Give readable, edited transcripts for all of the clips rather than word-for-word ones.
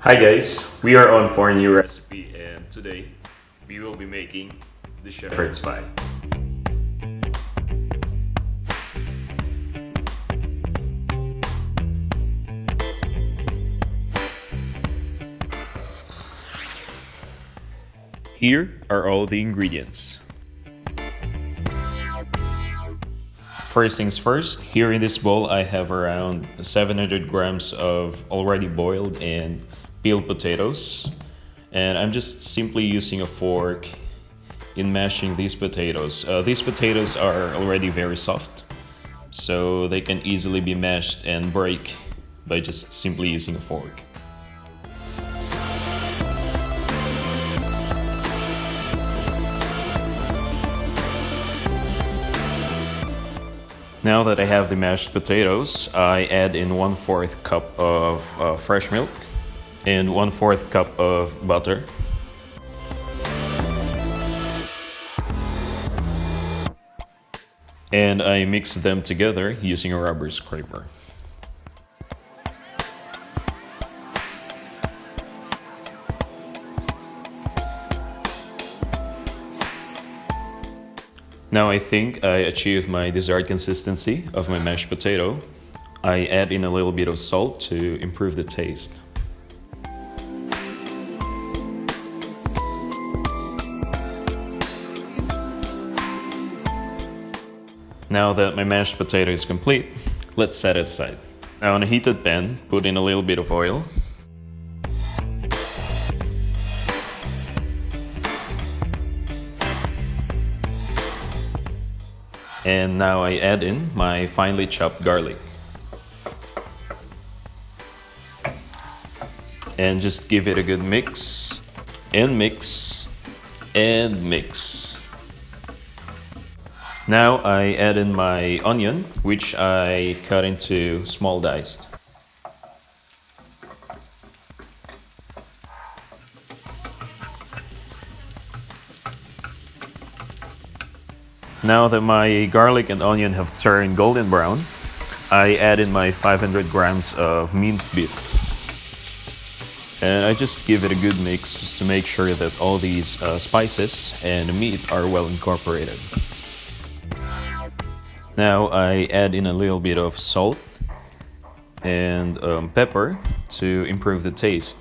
Hi guys, we are on for a new recipe and today we will be making the shepherd's pie. Here are all the ingredients. First things first, here in this bowl I have around 700 grams of already boiled and peeled potatoes. And I'm just simply using a fork in mashing these potatoes. These potatoes are already very soft, so they can easily be mashed and break by just simply using a fork. Now that I have the mashed potatoes, I add in 1/4 cup of fresh milk and 1/4 cup of butter. And I mix them together using a rubber scraper. Now I think I achieved my desired consistency of my mashed potato. I add in a little bit of salt to improve the taste. Now that my mashed potato is complete, let's set it aside. Now on a heated pan, put in a little bit of oil. And now I add in my finely chopped garlic. And just give it a good mix, and mix, and mix. Now I add in my onion, which I cut into small diced. Now that my garlic and onion have turned golden brown, I add in my 500 grams of minced beef. And I just give it a good mix just to make sure that all these spices and meat are well incorporated. Now I add in a little bit of salt and pepper to improve the taste.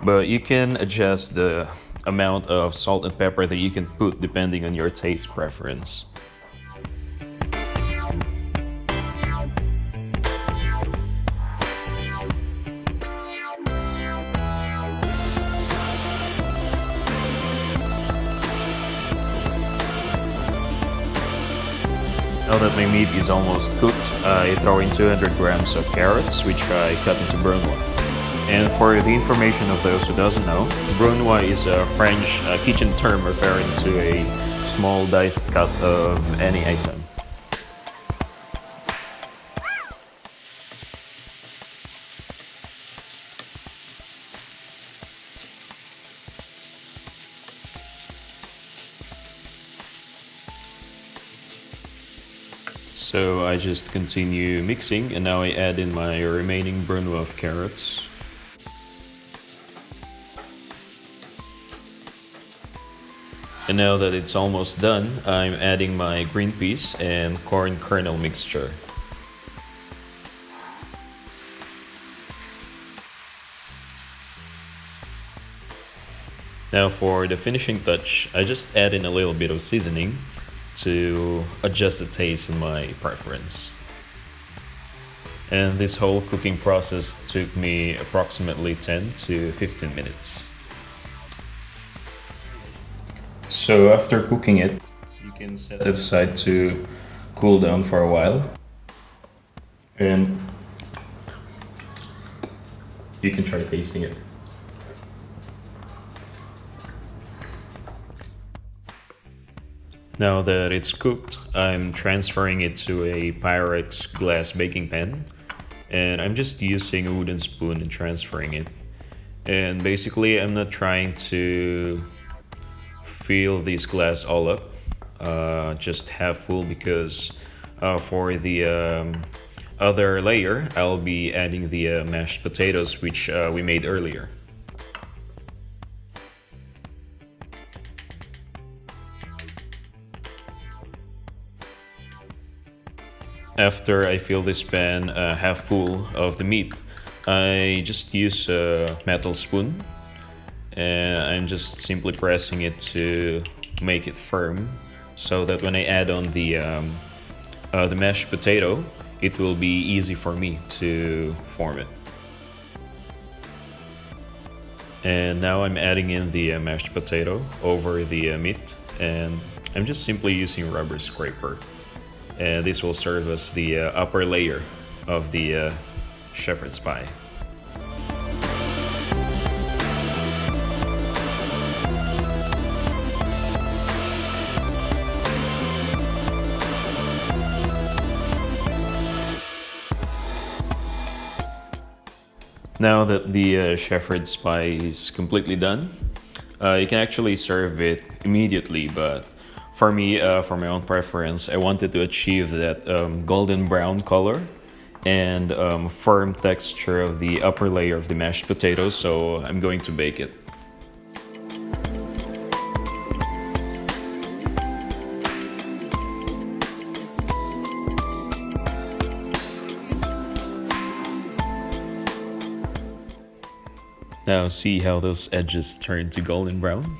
But you can adjust the amount of salt and pepper that you can put depending on your taste preference. Now that my meat is almost cooked, I throw in 200 grams of carrots, which I cut into brunoise. And for the information of those who doesn't know, brunoise is a French kitchen term referring to a small diced cut of any item. So I just continue mixing, and now I add in my remaining brunoise carrots. And now that it's almost done, I'm adding my green peas and corn kernel mixture. Now for the finishing touch, I just add in a little bit of seasoning to adjust the taste and my preference. And this whole cooking process took me approximately 10 to 15 minutes. So after cooking it, you can set it aside to cool down for a while. And you can try tasting it. Now that it's cooked, I'm transferring it to a Pyrex glass baking pan, and I'm just using a wooden spoon and transferring it. And basically, I'm not trying to fill this glass all up, just half full, because for the other layer, I'll be adding the mashed potatoes which we made earlier. After I fill this pan half full of the meat, I just use a metal spoon and I'm just simply pressing it to make it firm so that when I add on the mashed potato, it will be easy for me to form it. And now I'm adding in the mashed potato over the meat, and I'm just simply using rubber scraper. And this will serve as the upper layer of the shepherd's pie. Now that the shepherd's pie is completely done, you can actually serve it immediately, but for me, for my own preference, I wanted to achieve that golden brown color and firm texture of the upper layer of the mashed potatoes, so I'm going to bake it. Now see how those edges turn to golden brown?